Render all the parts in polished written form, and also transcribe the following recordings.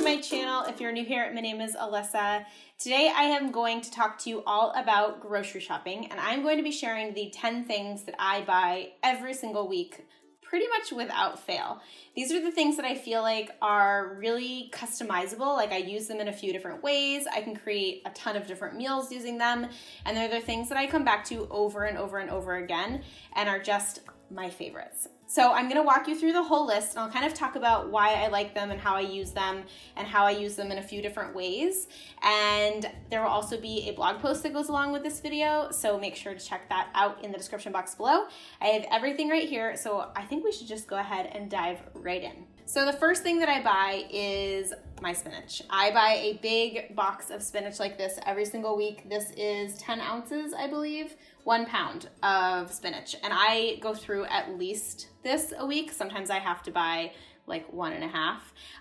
my channel. If you're new here, my name is Alyssa. Today I am going to talk to you all about grocery shopping, and I'm going to be sharing the 10 things that I buy every single week, pretty much without fail. These are the things that I feel like are really customizable. Like I use them in a few different ways. I can create a ton of different meals using them. And they're the things that I come back to over and over and over again and are just my favorites. So I'm gonna walk you through the whole list and I'll kind of talk about why I like them and how I use them in a few different ways. And there will also be a blog post that goes along with this video, so make sure to check that out in the description box below. I have everything right here, so I think we should just go ahead and dive right in. So the first thing that I buy is my spinach. I buy a big box of spinach like this every single week. This is 10 ounces, I believe, 1 pound of spinach. And I go through at least this a week. Sometimes I have to buy like 1.5.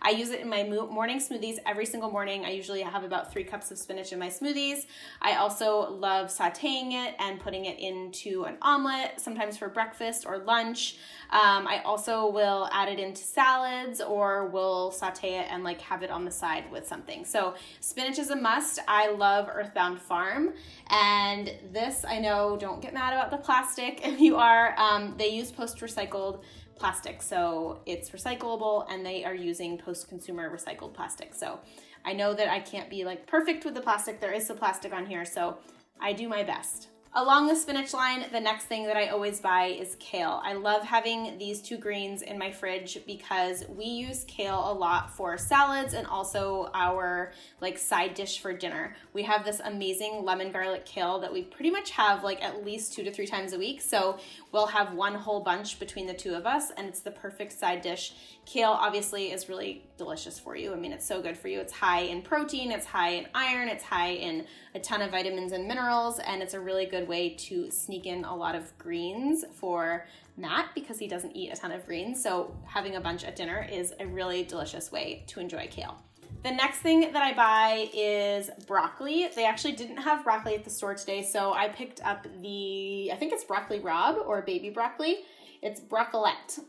I use it in my morning smoothies every single morning. I usually have about 3 cups of spinach in my smoothies. I also love sauteing it and putting it into an omelet, sometimes for breakfast or lunch. I also will add it into salads or will saute it and like have it on the side with something. So spinach is a must. I love Earthbound Farm. And this, I know, don't get mad about the plastic if you are. They use post-recycled plastic, so it's recyclable, and they are using post-consumer recycled plastic. So I know that I can't be like perfect with the plastic. There is some plastic on here, so I do my best. Along the spinach line, the next thing that I always buy is kale. I love having these 2 greens in my fridge because we use kale a lot for salads and also our like side dish for dinner. We have this amazing lemon garlic kale that we pretty much have like at least 2 to 3 times a week. So we'll have one whole bunch between the 2 of us, and it's the perfect side dish. Kale obviously is really delicious for you. I mean, it's so good for you. It's high in protein, it's high in iron, it's high in a ton of vitamins and minerals, and it's a really good way to sneak in a lot of greens for Matt because he doesn't eat a ton of greens. So having a bunch at dinner is a really delicious way to enjoy kale. The next thing that I buy is broccoli. They actually didn't have broccoli at the store today, so I picked up I think it's broccoli rabe or baby broccoli. It's broccolette,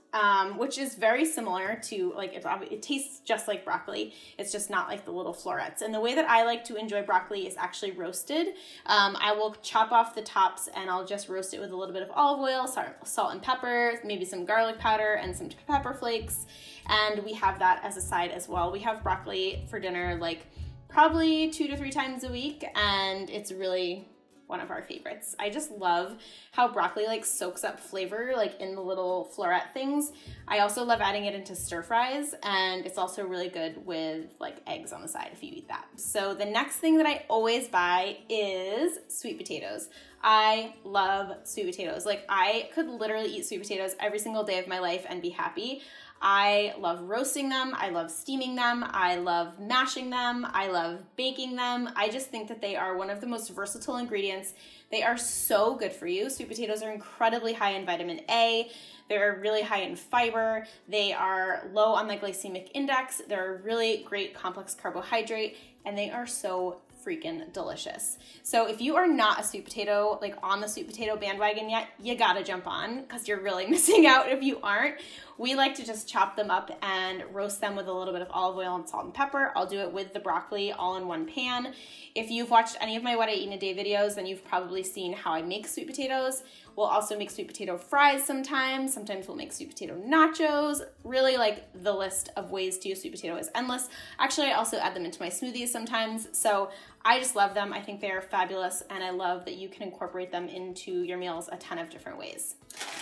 which is very similar to, like, it tastes just like broccoli. It's just not like the little florets. And the way that I like to enjoy broccoli is actually roasted. I will chop off the tops and I'll just roast it with a little bit of olive oil, salt and pepper, maybe some garlic powder and some pepper flakes. And we have that as a side as well. We have broccoli for dinner like probably 2 to 3 times a week, and it's really one of our favorites. I just love how broccoli like soaks up flavor like in the little floret things. I also love adding it into stir fries, and it's also really good with like eggs on the side if you eat that. So the next thing that I always buy is sweet potatoes. I love sweet potatoes. Like I could literally eat sweet potatoes every single day of my life and be happy. I love roasting them. I love steaming them. I love mashing them. I love baking them. I just think that they are one of the most versatile ingredients. They are so good for you. Sweet potatoes are incredibly high in vitamin A. They're really high in fiber. They are low on the glycemic index. They're a really great complex carbohydrate, and they are so freaking delicious. So if you are not a sweet potato, like on the sweet potato bandwagon yet, you gotta jump on because you're really missing out if you aren't. We like to just chop them up and roast them with a little bit of olive oil and salt and pepper. I'll do it with the broccoli all in one pan. If you've watched any of my What I Eat in a Day videos, then you've probably seen how I make sweet potatoes. We'll also make sweet potato fries sometimes. Sometimes we'll make sweet potato nachos. Really, like, the list of ways to use sweet potato is endless. Actually, I also add them into my smoothies sometimes. So I just love them. I think they are fabulous, and I love that you can incorporate them into your meals a ton of different ways.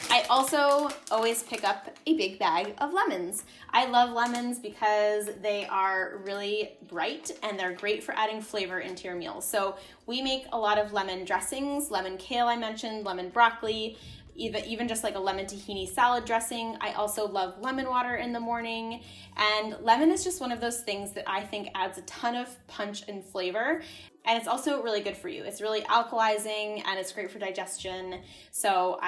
I also always pick up a big bag of lemons. I love lemons because they are really bright and they're great for adding flavor into your meals. So we make a lot of lemon dressings, lemon kale I mentioned, lemon broccoli, even just like a lemon tahini salad dressing. I also love lemon water in the morning, and lemon is just one of those things that I think adds a ton of punch and flavor, and it's also really good for you. It's really alkalizing and it's great for digestion. So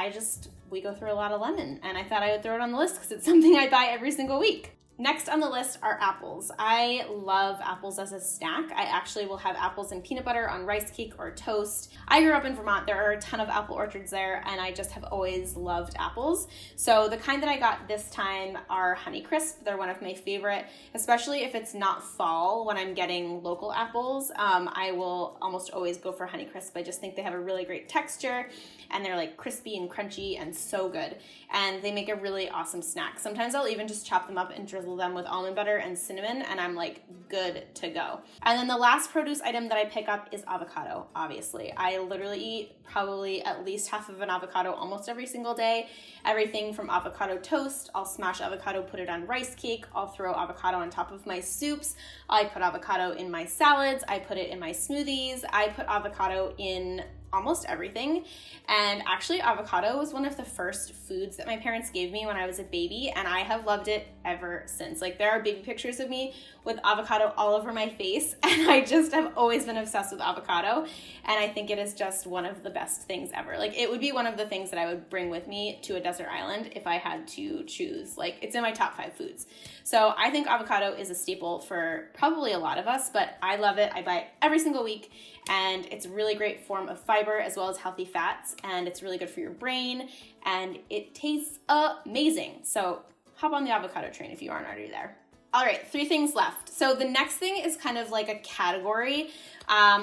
we go through a lot of lemon, and I thought I would throw it on the list because it's something I buy every single week. Next on the list are apples. I love apples as a snack. I actually will have apples and peanut butter on rice cake or toast. I grew up in Vermont. There are a ton of apple orchards there, and I just have always loved apples. So the kind that I got this time are Honeycrisp. They're one of my favorite, especially if it's not fall when I'm getting local apples. I will almost always go for Honeycrisp. I just think they have a really great texture, and they're like crispy and crunchy and so good. And they make a really awesome snack. Sometimes I'll even just chop them up and drizzle them with almond butter and cinnamon, and I'm like good to go. And then the last produce item that I pick up is avocado, obviously. I literally eat probably at least half of an avocado almost every single day. Everything from avocado toast, I'll smash avocado, put it on rice cake, I'll throw avocado on top of my soups, I put avocado in my salads, I put it in my smoothies, I put avocado in almost everything. And actually avocado was one of the first foods that my parents gave me when I was a baby, and I have loved it ever since. Like, there are baby pictures of me with avocado all over my face, and I just have always been obsessed with avocado, and I think it is just one of the best things ever. Like, it would be one of the things that I would bring with me to a desert island if I had to choose. Like, it's in my top 5 foods. So I think avocado is a staple for probably a lot of us, but I love it. I buy it every single week, and it's a really great form of fiber as well as healthy fats, and it's really good for your brain, and it tastes amazing. So hop on the avocado train if you aren't already there. All right, 3 things left. So the next thing is kind of like a category.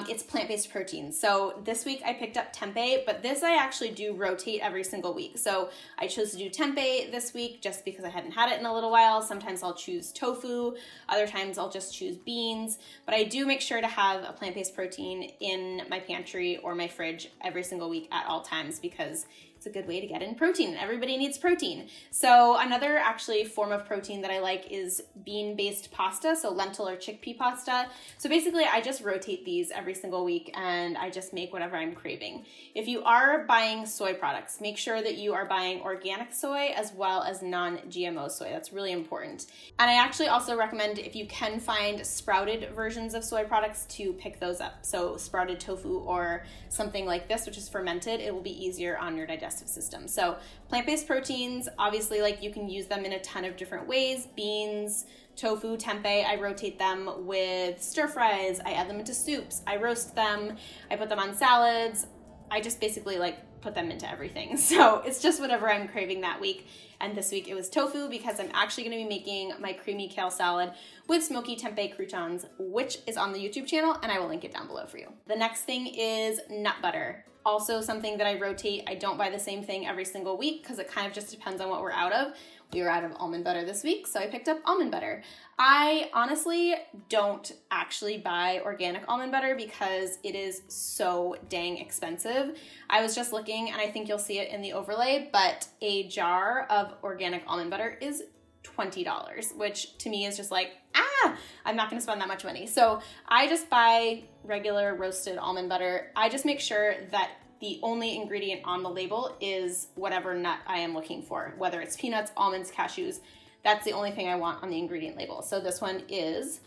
It's plant-based proteins. So this week I picked up tempeh, but this I actually do rotate every single week. So I chose to do tempeh this week just because I hadn't had it in a little while. Sometimes I'll choose tofu. Other times I'll just choose beans. But I do make sure to have a plant-based protein in my pantry or my fridge every single week at all times because it's a good way to get in protein. Everybody needs protein. So another actually form of protein that I like is bean-based pasta, so lentil or chickpea pasta. So basically I just rotate these every single week and I just make whatever I'm craving. If you are buying soy products, make sure that you are buying organic soy as well as non-GMO soy. That's really important. And I actually also recommend, if you can find sprouted versions of soy products, to pick those up. So sprouted tofu or something like this, which is fermented, it will be easier on your digestive system. So plant-based proteins, obviously, like, you can use them in a ton of different ways. Beans, tofu, tempeh, I rotate them with stir fries. I add them into soups. I roast them. I put them on salads. I just basically put them into everything. So it's just whatever I'm craving that week. And this week it was tofu because I'm actually going to be making my creamy kale salad with smoky tempeh croutons, which is on the YouTube channel, and I will link it down below for you. The next thing is nut butter. Also something that I rotate. I don't buy the same thing every single week because it kind of just depends on what we're out of. We were out of almond butter this week, so I picked up almond butter. I honestly don't actually buy organic almond butter because it is so dang expensive. I was just looking, and I think you'll see it in the overlay, but a jar of organic almond butter is $20, which to me is just like, I'm not gonna spend that much money. So I just buy regular roasted almond butter. I just make sure that the only ingredient on the label is whatever nut I am looking for, whether it's peanuts, almonds, cashews. That's the only thing I want on the ingredient label. So this one is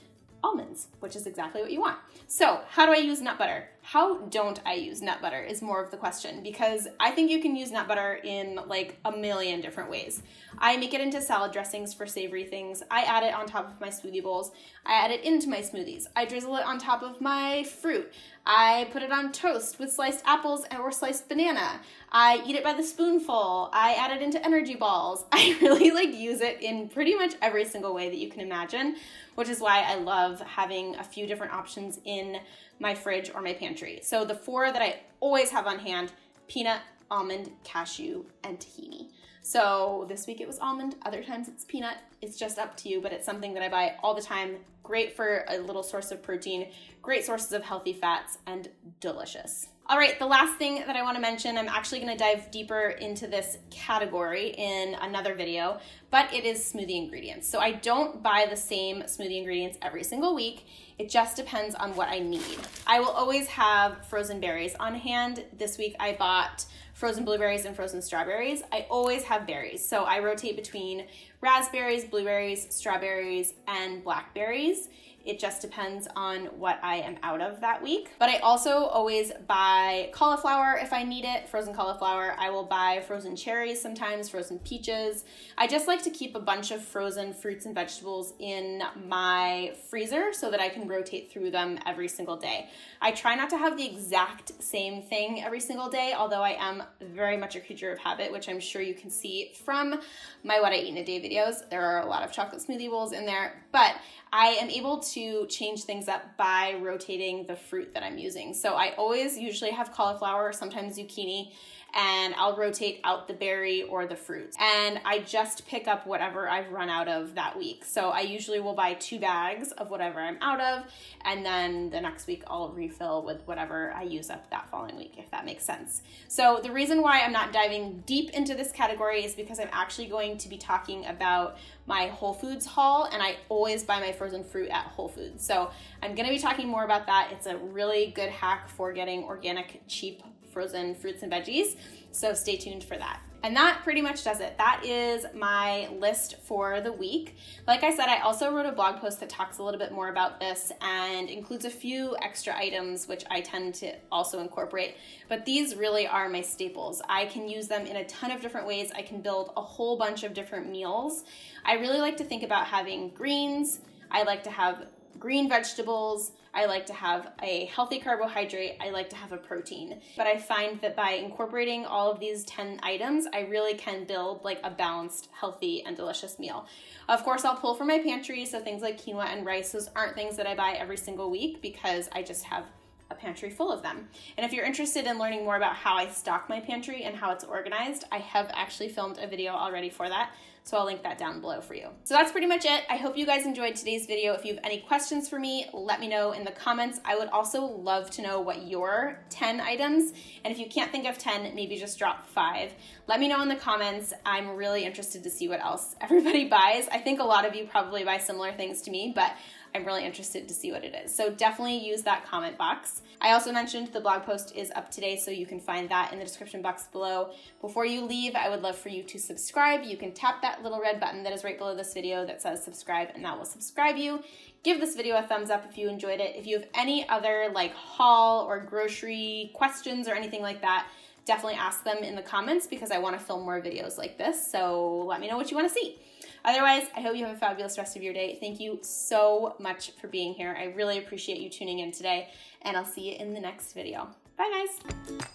almonds, which is exactly what you want. So how do I use nut butter? How don't I use nut butter is more of the question, because I think you can use nut butter in like a million different ways. I make it into salad dressings for savory things. I add it on top of my smoothie bowls. I add it into my smoothies. I drizzle it on top of my fruit. I put it on toast with sliced apples or sliced banana. I eat it by the spoonful. I add it into energy balls. I really use it in pretty much every single way that you can imagine, which is why I love having a few different options in my fridge or my pantry. So the 4 that I always have on hand: peanut, almond, cashew, and tahini. So this week it was almond, other times it's peanut. It's just up to you, but it's something that I buy all the time. Great for a little source of protein, great sources of healthy fats, and delicious. All right, the last thing that I want to mention, I'm actually going to dive deeper into this category in another video, but it is smoothie ingredients. So I don't buy the same smoothie ingredients every single week. It just depends on what I need. I will always have frozen berries on hand. This week I bought frozen blueberries and frozen strawberries. I always have berries. So I rotate between raspberries, blueberries, strawberries, and blackberries. It just depends on what I am out of that week. But I also always buy cauliflower if I need it, frozen cauliflower. I will buy frozen cherries sometimes, frozen peaches. I just like to keep a bunch of frozen fruits and vegetables in my freezer so that I can rotate through them every single day. I try not to have the exact same thing every single day, although I am very much a creature of habit, which I'm sure you can see from my What I Eat in a Day videos. There are a lot of chocolate smoothie bowls in there, but I am able to change things up by rotating the fruit that I'm using. So I always usually have cauliflower, sometimes zucchini, and I'll rotate out the berry or the fruit. And I just pick up whatever I've run out of that week. So I usually will buy 2 bags of whatever I'm out of, and then the next week I'll refill with whatever I use up that following week, if that makes sense. So the reason why I'm not diving deep into this category is because I'm actually going to be talking about my Whole Foods haul, and I always buy my frozen fruit at Whole Foods. So I'm gonna be talking more about that. It's a really good hack for getting organic, cheap, frozen fruits and veggies. So stay tuned for that. And that pretty much does it. That is my list for the week. Like I said, I also wrote a blog post that talks a little bit more about this and includes a few extra items, which I tend to also incorporate. But these really are my staples. I can use them in a ton of different ways. I can build a whole bunch of different meals. I really like to think about having greens. I like to have green vegetables. I like to have a healthy carbohydrate. I like to have a protein. But I find that by incorporating all of these 10 items, I really can build like a balanced, healthy, and delicious meal. Of course, I'll pull from my pantry, so things like quinoa and rice, those aren't things that I buy every single week because I just have a pantry full of them. And if you're interested in learning more about how I stock my pantry and how it's organized, I have actually filmed a video already for that. So I'll link that down below for you. So that's pretty much it. I hope you guys enjoyed today's video. If you have any questions for me, let me know in the comments. I would also love to know what your 10 items, and if you can't think of 10, maybe just drop 5. Let me know in the comments. I'm really interested to see what else everybody buys. I think a lot of you probably buy similar things to me, but I'm really interested to see what it is. So definitely use that comment box. I also mentioned the blog post is up today, so you can find that in the description box below. Before you leave, I would love for you to subscribe. You can tap that little red button that is right below this video that says subscribe, and that will subscribe you. Give this video a thumbs up if you enjoyed it. If you have any other like haul or grocery questions or anything like that, definitely ask them in the comments because I want to film more videos like this. So let me know what you want to see. Otherwise, I hope you have a fabulous rest of your day. Thank you so much for being here. I really appreciate you tuning in today, and I'll see you in the next video. Bye,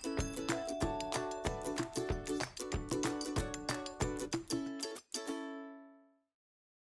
guys.